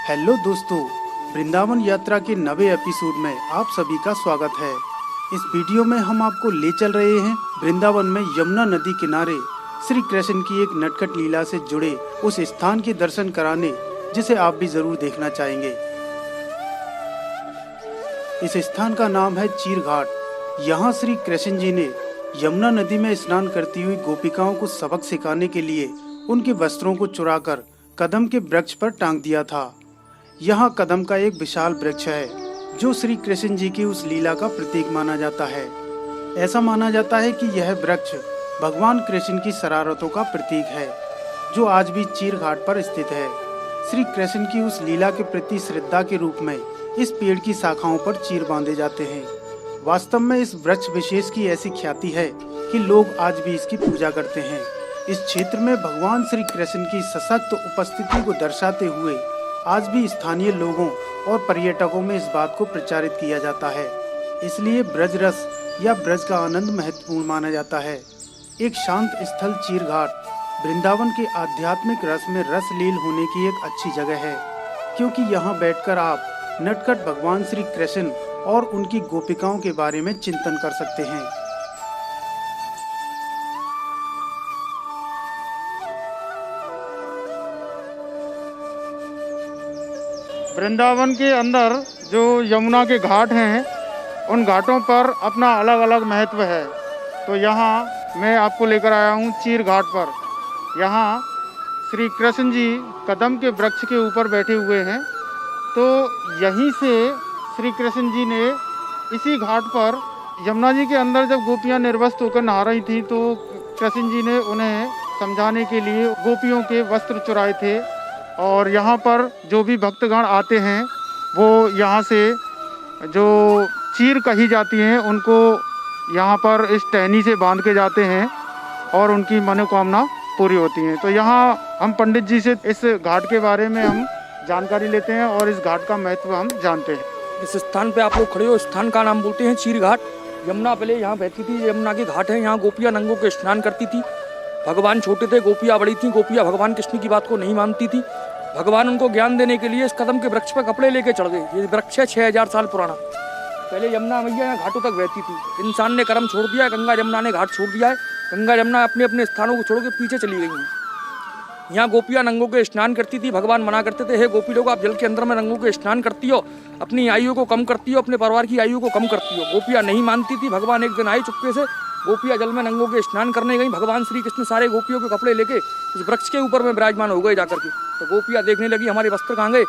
Hello दोस्तों, वृंदावन यात्रा के नवे एपिसोड में आप सभी का स्वागत है। इस वीडियो में हम आपको ले चल रहे हैं वृंदावन में यमुना नदी किनारे श्री कृष्ण की एक नटखट लीला से जुड़े उस स्थान के दर्शन कराने, जिसे आप भी जरूर देखना चाहेंगे। इस स्थान का नाम है चीर घाट। यहाँ श्री कृष्ण जी ने यमुना नदी में स्नान करती हुई गोपिकाओं को सबक सिखाने के लिए उनके वस्त्रों को चुराकर कदम के वृक्ष पर टांग दिया था। यहाँ कदम का एक विशाल वृक्ष है जो श्री कृष्ण जी की उस लीला का प्रतीक माना जाता है। ऐसा माना जाता है कि यह वृक्ष भगवान कृष्ण की शरारतों का प्रतीक है, जो आज भी चीर घाट पर स्थित है। श्री कृष्ण की उस लीला के प्रति श्रद्धा के रूप में इस पेड़ की शाखाओं पर चीर बांधे जाते हैं। वास्तव में इस वृक्ष विशेष की ऐसी ख्याति है कि लोग आज भी इसकी पूजा करते हैं। इस क्षेत्र में भगवान श्री कृष्ण की सशक्त उपस्थिति को दर्शाते हुए आज भी स्थानीय लोगों और पर्यटकों में इस बात को प्रचारित किया जाता है। इसलिए ब्रज रस या ब्रज का आनंद महत्वपूर्ण माना जाता है। एक शांत स्थल चीर घाट वृंदावन के आध्यात्मिक रस में रस लील होने की एक अच्छी जगह है, क्योंकि यहाँ बैठकर आप नटखट भगवान श्री कृष्ण और उनकी गोपिकाओं के बारे में चिंतन कर सकते हैं। वृंदावन के अंदर जो यमुना के घाट हैं, उन घाटों पर अपना अलग अलग महत्व है। तो यहाँ मैं आपको लेकर आया हूँ चीर घाट पर। यहाँ श्री कृष्ण जी कदम के वृक्ष के ऊपर बैठे हुए हैं। तो यहीं से श्री कृष्ण जी ने इसी घाट पर यमुना जी के अंदर जब गोपियाँ निर्वस्त्र होकर नहा रही थी, तो कृष्ण जी ने उन्हें समझाने के लिए गोपियों के वस्त्र चुराए थे। और यहाँ पर जो भी भक्तगण आते हैं, वो यहाँ से जो चीर कही जाती हैं, उनको यहाँ पर इस टहनी से बांध के जाते हैं और उनकी मनोकामना पूरी होती हैं। तो यहाँ हम पंडित जी से इस घाट के बारे में हम जानकारी लेते हैं और इस घाट का महत्व हम जानते हैं। इस स्थान पे आप लोग खड़े हो, स्थान का नाम बोलते हैं चीर घाट। यमुना पहले यहाँ बहती थी, यमुना के घाट है। यहाँ गोपियाँ नंगों के स्नान करती थी। भगवान छोटे थे, गोपियाँ बड़ी थी। गोपियाँ भगवान कृष्ण की बात को नहीं मानती थी। भगवान उनको ज्ञान देने के लिए इस कदम के वृक्ष पर कपड़े लेके चढ़ गए। ये वृक्ष है 6000 साल पुराना। पहले यमुना मैया यहाँ घाटों तक बहती थी। इंसान ने कर्म छोड़ दिया है, गंगा यमुना ने घाट छोड़ दिया है। गंगा यमुना अपने अपने स्थानों को छोड़ के पीछे चली गई हैं। यहाँ गोपियाँ नंगों के स्नान करती थी। भगवान मना करते थे, हे गोपी लोग, आप जल के अंदर में नंगों के स्नान करती हो, अपनी आयु को कम करती हो, अपने परिवार की आयु को कम करती हो। गोपियाँ नहीं मानती थी। भगवान एक दिन आए चुपके से, गोपियाँ जल में नंगों के स्नान करने गई। भगवान श्री कृष्ण सारे गोपियों के कपड़े लेके इस वृक्ष के ऊपर में विराजमान हो गए जाकर के। तो गोपियाँ देखने लगी, हमारे वस्त्र कहाँ गए।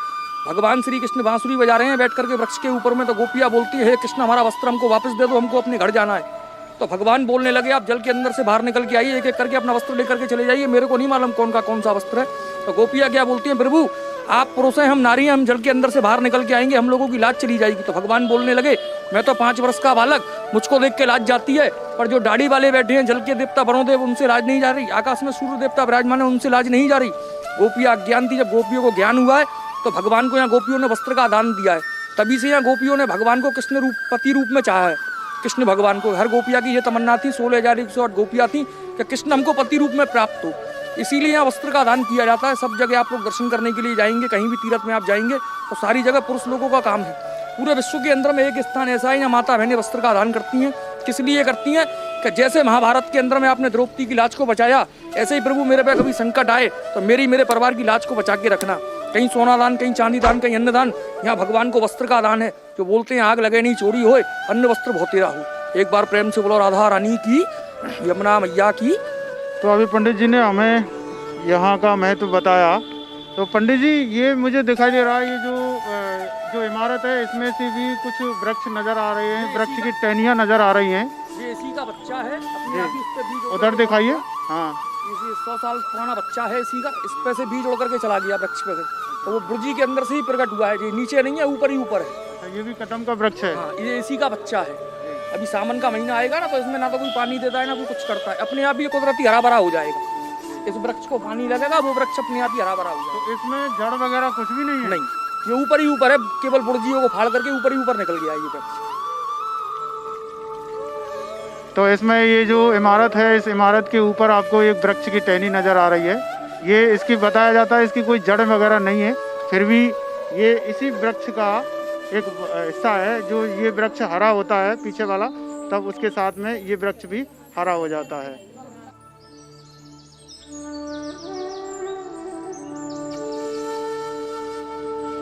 भगवान श्री कृष्ण बांसुरी बजा रहे हैं बैठ करके वृक्ष के ऊपर में। तो गोपियाँ बोलती है, हे कृष्ण, हमारा वस्त्र हमको वापस दे दो, हमको अपने घर जाना है। तो भगवान बोलने लगे, आप जल के अंदर से बाहर निकल के आइए, एक एक करके अपना वस्त्र लेकर के चले जाइए, मेरे को नहीं मालूम कौन सा वस्त्र है। तो गोपियाँ क्या बोलती हैं, प्रभु आप पुरुष हैं, हम नारी हैं, हम जल के अंदर से बाहर निकल के आएंगे, हम लोगों की लाज चली जाएगी। तो भगवान बोलने लगे, मैं तो 5 वर्ष का बालक, मुझको देख के लाज जाती है, पर जो दाढ़ी वाले बैठे हैं, जल के देवता वरुणदेव, उनसे लाज नहीं जा रही। आकाश में सूर्य देवता विराजमान है, उनसे लाज नहीं जा रही। गोपियाँ अज्ञान थी। जब गोपियों को ज्ञान हुआ है, तो भगवान को यहाँ गोपियों ने वस्त्र का दान दिया है। तभी से यहाँ गोपियों ने भगवान को कृष्ण रूप, पति रूप में चाहा है। कृष्ण भगवान को हर गोपिया की ये तमन्ना थी, 16,108 गोपियाँ थी कि कृष्ण हमको पति रूप में प्राप्त हो। इसीलिए यहाँ वस्त्र का दान किया जाता है। सब जगह आप लोग दर्शन करने के लिए जाएंगे, कहीं भी तीर्थ में आप जाएंगे तो सारी जगह पुरुष लोगों का काम है। पूरे विश्व के अंदर में एक स्थान ऐसा है, यहाँ माता बहनें वस्त्र का दान करती हैं। किस लिए करती हैं कि जैसे महाभारत के अंदर में आपने द्रौपदी की लाज को बचाया, ऐसे ही प्रभु मेरे पे कभी संकट आए तो मेरे परिवार की लाज को बचा के रखना। कहीं सोना दान, कहीं चांदी दान, कहीं अन्न दान। यहाँ भगवान को वस्त्र का दान है। जो बोलते हैं आग लगे नहीं चोरी होए, अन्न वस्त्र बहुत राहु। एक बार प्रेम से बोलो, राधा रानी की, यमुना मैया की। तो अभी पंडित जी ने हमें यहाँ का महत्व बताया। तो पंडित जी, ये मुझे दिखाई दे रहा है, ये जो इमारत है, इसमें से भी कुछ वृक्ष नजर आ रहे हैं, वृक्ष की टहनियाँ नजर आ रही हैं। ये इसी का बच्चा है, अपने आप ही इस पे बीज उधर दिखाइए। हाँ, इसी 100 साल पुराना बच्चा है इसी का। इस पे से बीज उड़ करके चला गया वृक्ष पे से। तो वो बुर्जी के अंदर से ही प्रकट हुआ है। ये नीचे नहीं है, ऊपर ही ऊपर है। ये भी कदम का वृक्ष है। हाँ, ये इसी का बच्चा है। अभी सावन का महीना आएगा ना, तो इसमें ना तो कोई पानी देता है, ना कोई कुछ करता है, अपने आप ही कुदरती हरा भरा हो जाएगा। इस वृक्ष को पानी लगेगा, वो वृक्ष अपने आप ही हरा भरा हो जाएगा। तो इसमें जड़ वगैरह कुछ भी नहीं है? नहीं, ये ऊपर ही ऊपर है। केवल बुर्जियों को फाड़ करके ऊपर ही ऊपर निकल गया ये वृक्ष। तो इसमें ये जो इमारत है, इस इमारत के ऊपर आपको एक वृक्ष की टहनी नज़र आ रही है। ये इसकी बताया जाता है इसकी कोई जड़ वगैरह नहीं है, फिर भी ये इसी वृक्ष का एक हिस्सा है। जो ये वृक्ष हरा होता है पीछे वाला, तब उसके साथ में ये वृक्ष भी हरा हो जाता है।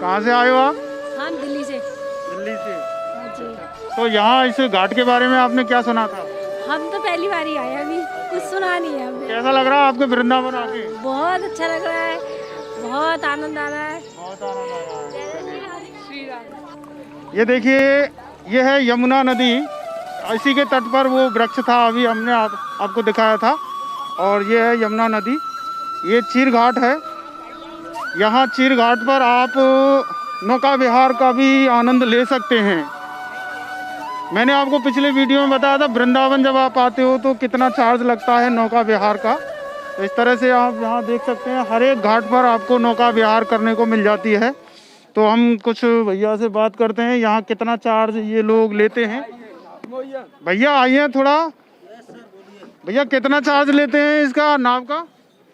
कहाँ से आए हो आप? हम दिल्ली से। दिल्ली से। हाँ जी। तो यहाँ इस घाट के बारे में आपने क्या सुना था? हम तो पहली बार ही आए, अभी कुछ सुना नहीं है हमें। कैसा लग रहा है आपके वृंदावन आके? बहुत अच्छा लग रहा है, बहुत आनंद आ रहा है। बहुत आनंद आ रहा है। श्री राम। ये देखिए, ये है यमुना नदी। इसी के तट पर वो वृक्ष था, अभी हमने आपको दिखाया था। और ये है यमुना नदी। ये चीर घाट है। यहाँ चीर घाट पर आप नौका विहार का भी आनंद ले सकते हैं। मैंने आपको पिछले वीडियो में बताया था, वृंदावन जब आप आते हो तो कितना चार्ज लगता है नौका विहार का। तो इस तरह से आप यहाँ देख सकते हैं, हर एक घाट पर आपको नौका विहार करने को मिल जाती है। तो हम कुछ भैया से बात करते हैं, यहाँ कितना चार्ज ये लोग लेते हैं। भैया आइए थोड़ा। भैया कितना चार्ज लेते हैं इसका, नाव का?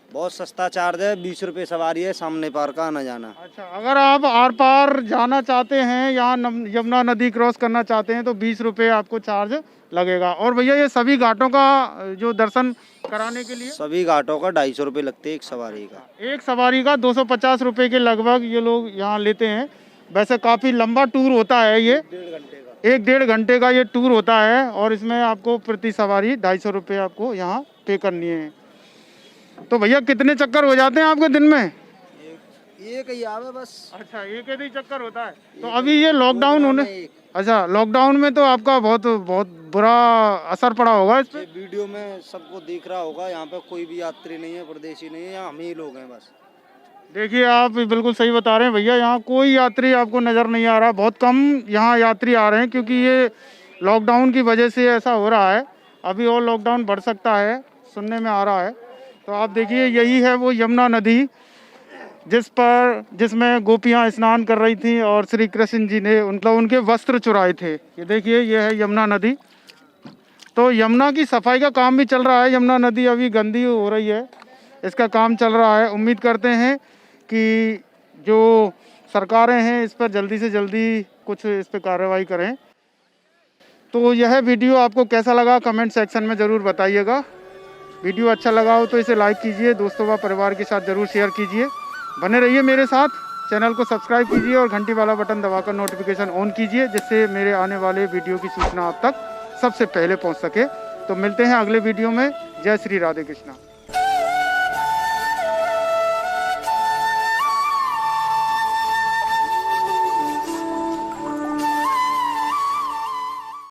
बहुत सस्ता चार्ज है, 20 रुपये सवारी है, सामने पार का आना जाना। अच्छा, अगर आप आर पार जाना चाहते हैं, यहाँ यमुना नदी क्रॉस करना चाहते हैं तो 20 रुपये आपको चार्ज लगेगा। और भैया ये सभी घाटों का जो दर्शन कराने के लिए? सभी घाटों का 250 रुपये लगते हैं एक सवारी का। एक सवारी का 250 रुपये के लगभग ये लोग यहाँ लेते हैं। वैसे काफ़ी लंबा टूर होता है ये, 1-1.5 घंटे का ये टूर होता है। और इसमें आपको प्रति सवारी 250 रुपये आपको यहाँ पे करनी है। तो भैया कितने चक्कर हो जाते हैं आपके दिन में? एक ही आवे बस। अच्छा, एक ही चक्कर होता है। तो अभी ये लॉकडाउन होने, अच्छा लॉकडाउन में तो आपका बहुत बुरा असर पड़ा होगा इस पे। वीडियो में सबको दिख रहा होगा, यहाँ पे कोई भी यात्री नहीं है, परदेशी नहीं है, यहाँ हम ही लोग हैं बस। देखिए, आप बिल्कुल सही बता रहे हैं भैया, यहाँ कोई यात्री आपको नज़र नहीं आ रहा। बहुत कम यहाँ यात्री आ रहे हैं, क्योंकि ये लॉकडाउन की वजह से ऐसा हो रहा है। अभी और लॉकडाउन बढ़ सकता है, सुनने में आ रहा है। तो आप देखिए, यही है वो यमुना नदी जिसमें गोपियाँ स्नान कर रही थी और श्री कृष्ण जी ने उनके वस्त्र चुराए थे। ये देखिए, ये है यमुना नदी। तो यमुना की सफाई का काम भी चल रहा है। यमुना नदी अभी गंदी हो रही है, इसका काम चल रहा है। उम्मीद करते हैं कि जो सरकारें हैं इस पर जल्दी से जल्दी कुछ इस पर कार्रवाई करें। तो यह वीडियो आपको कैसा लगा कमेंट सेक्शन में ज़रूर बताइएगा। वीडियो अच्छा लगा हो तो इसे लाइक कीजिए, दोस्तों व परिवार के साथ ज़रूर शेयर कीजिए। बने रहिए मेरे साथ, चैनल को सब्सक्राइब कीजिए और घंटी वाला बटन दबाकर नोटिफिकेशन ऑन कीजिए, जिससे मेरे आने वाले वीडियो की सूचना आप तक सबसे पहले पहुंच सके। तो मिलते हैं अगले वीडियो में। जय श्री राधे कृष्णा।